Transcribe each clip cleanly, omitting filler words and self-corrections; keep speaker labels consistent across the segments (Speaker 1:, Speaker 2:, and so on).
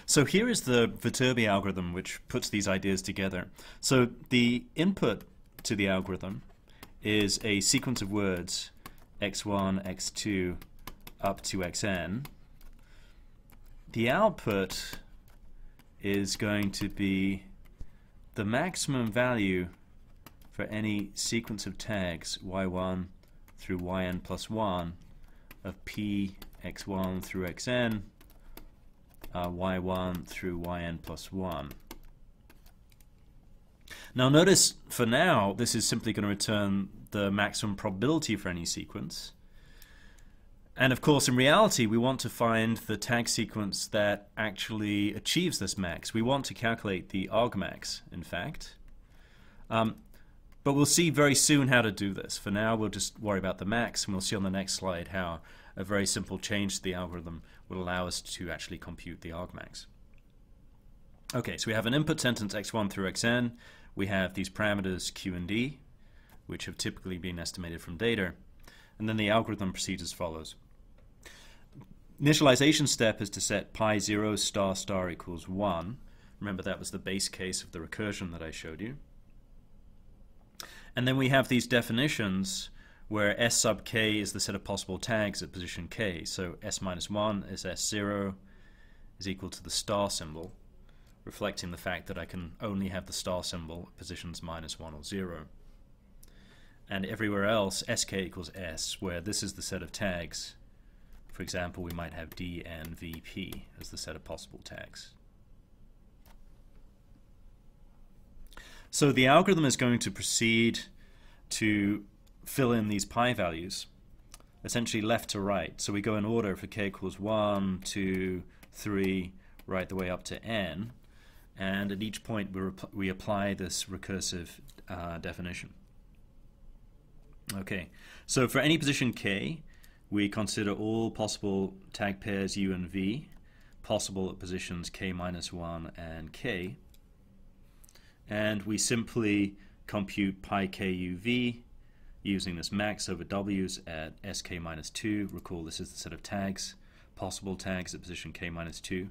Speaker 1: So here is the Viterbi algorithm which puts these ideas together. So the input to the algorithm is a sequence of words x1, x2 up to xn. The output is going to be the maximum value for any sequence of tags y1 through yn plus 1 of p x1 through xn y1 through yn plus 1. Now notice for now this is simply going to return the maximum probability for any sequence, and of course in reality we want to find the tag sequence that actually achieves this max. We want to calculate the argmax, in fact, but we'll see very soon how to do this. For now we'll just worry about the max, and we'll see on the next slide how a very simple change to the algorithm will allow us to actually compute the argmax. Okay, so we have an input sentence x1 through xn. We have these parameters q and d, which have typically been estimated from data, and then the algorithm proceeds as follows. Initialization step is to set pi 0 star star equals 1. Remember that was the base case of the recursion that I showed you. And then we have these definitions where s sub k is the set of possible tags at position k. So s minus 1 is s0 is equal to the star symbol, reflecting the fact that I can only have the star symbol at positions minus 1 or 0. And everywhere else sk equals s, where this is the set of tags. For example, we might have d and vp as the set of possible tags. So the algorithm is going to proceed to fill in these pi values, essentially left to right. So we go in order for k equals 1, 2, 3, right the way up to n, and at each point we apply this recursive definition. Okay, so for any position k, we consider all possible tag pairs u and v, possible at positions k minus 1 and k, and we simply compute pi k u v using this max over w's at sk minus 2. Recall this is the set of tags, possible tags at position k minus 2. And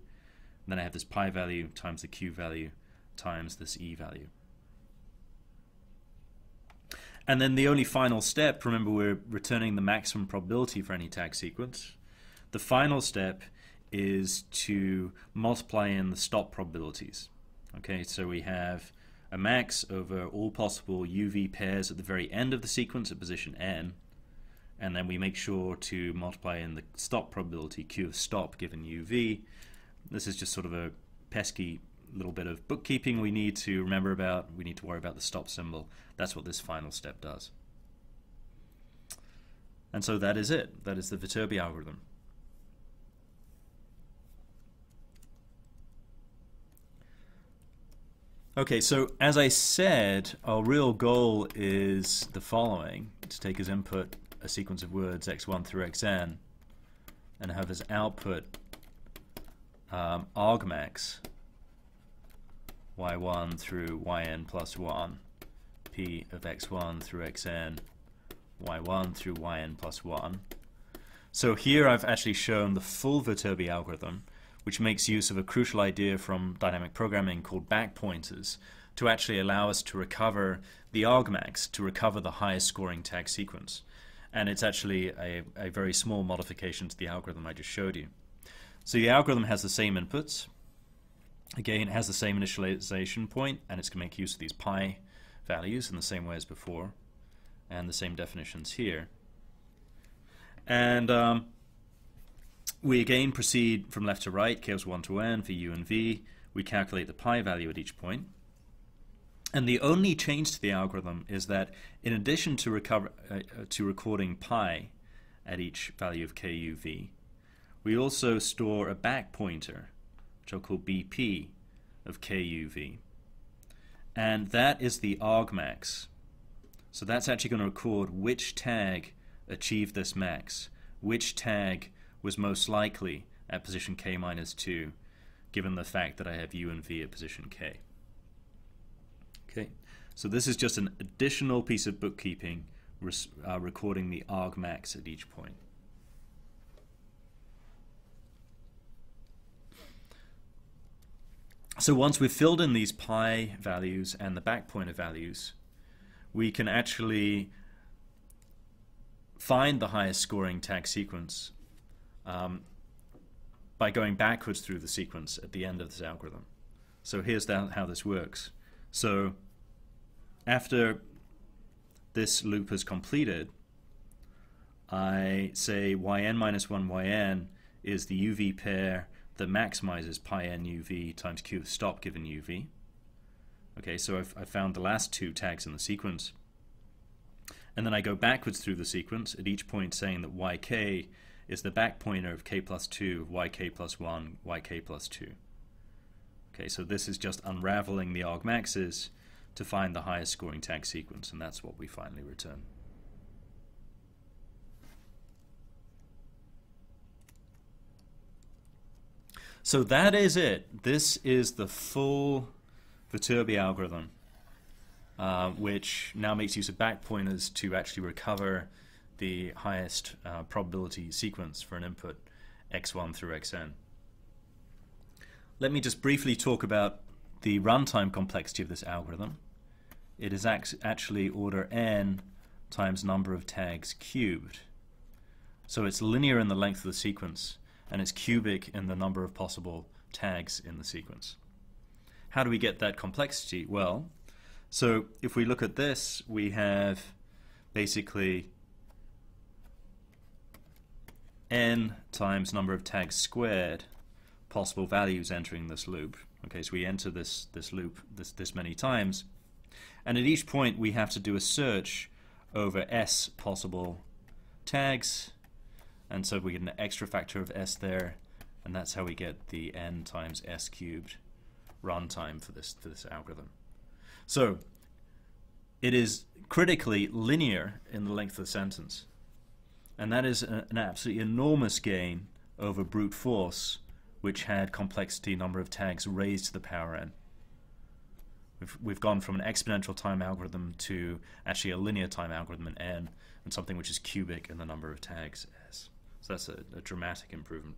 Speaker 1: then I have this pi value times the q value times this e value. And then the only final step, remember we're returning the maximum probability for any tag sequence. The final step is to multiply in the stop probabilities. Okay, so we have a max over all possible uv pairs at the very end of the sequence at position n, and then we make sure to multiply in the stop probability q of stop given uv. This is just sort of a pesky little bit of bookkeeping we need to remember about. We need to worry about the stop symbol. That's what this final step does. And so that is it. That is the Viterbi algorithm. Okay, so as I said, our real goal is the following: to take as input a sequence of words x1 through xn and have as output argmax y1 through yn plus 1, p of x1 through xn, y1 through yn plus 1. So here I've actually shown the full Viterbi algorithm, which makes use of a crucial idea from dynamic programming called backpointers to actually allow us to recover the argmax, to recover the highest scoring tag sequence. And it's actually a very small modification to the algorithm I just showed you. So the algorithm has the same inputs. Again, it has the same initialization point, and it's going to make use of these pi values in the same way as before, and the same definitions here. And we again proceed from left to right, k equals 1 to n for u and v. We calculate the pi value at each point. And the only change to the algorithm is that in addition to recording pi at each value of k, u, v, we also store a back pointer, which I'll call BP, of k, u, v. And that is the argmax. So that's actually going to record which tag achieved this max, which tag was most likely at position k minus 2, given the fact that I have u and v at position k. Okay, so this is just an additional piece of bookkeeping recording the argmax at each point. So once we've filled in these pi values and the back pointer values, we can actually find the highest scoring tag sequence by going backwards through the sequence at the end of this algorithm. So here's how this works. So after this loop is completed, I say yn minus 1 yn is the uv pair that maximizes pi n uv times q of stop given uv. Okay, so I've found the last two tags in the sequence. And then I go backwards through the sequence at each point saying that yk is the back pointer of k plus 2, yk plus 1, yk plus 2. Okay, so this is just unraveling the argmaxes to find the highest scoring tag sequence, and that's what we finally return. So that is it. This is the full Viterbi algorithm, which now makes use of back pointers to actually recover the highest probability sequence for an input x1 through xn. Let me just briefly talk about the runtime complexity of this algorithm. It is actually order n times number of tags cubed. So it's linear in the length of the sequence, and it's cubic in the number of possible tags in the sequence. How do we get that complexity? Well, so if we look at this, we have basically n times number of tags squared possible values entering this loop. Okay, so we enter this loop this many times, and at each point we have to do a search over s possible tags, and so we get an extra factor of s there, and that's how we get the n times s cubed runtime for this algorithm. So it is critically linear in the length of the sentence, and that is an absolutely enormous gain over brute force, which had complexity number of tags raised to the power n. We've gone from an exponential time algorithm to actually a linear time algorithm in n, and something which is cubic in the number of tags s. So that's a dramatic improvement.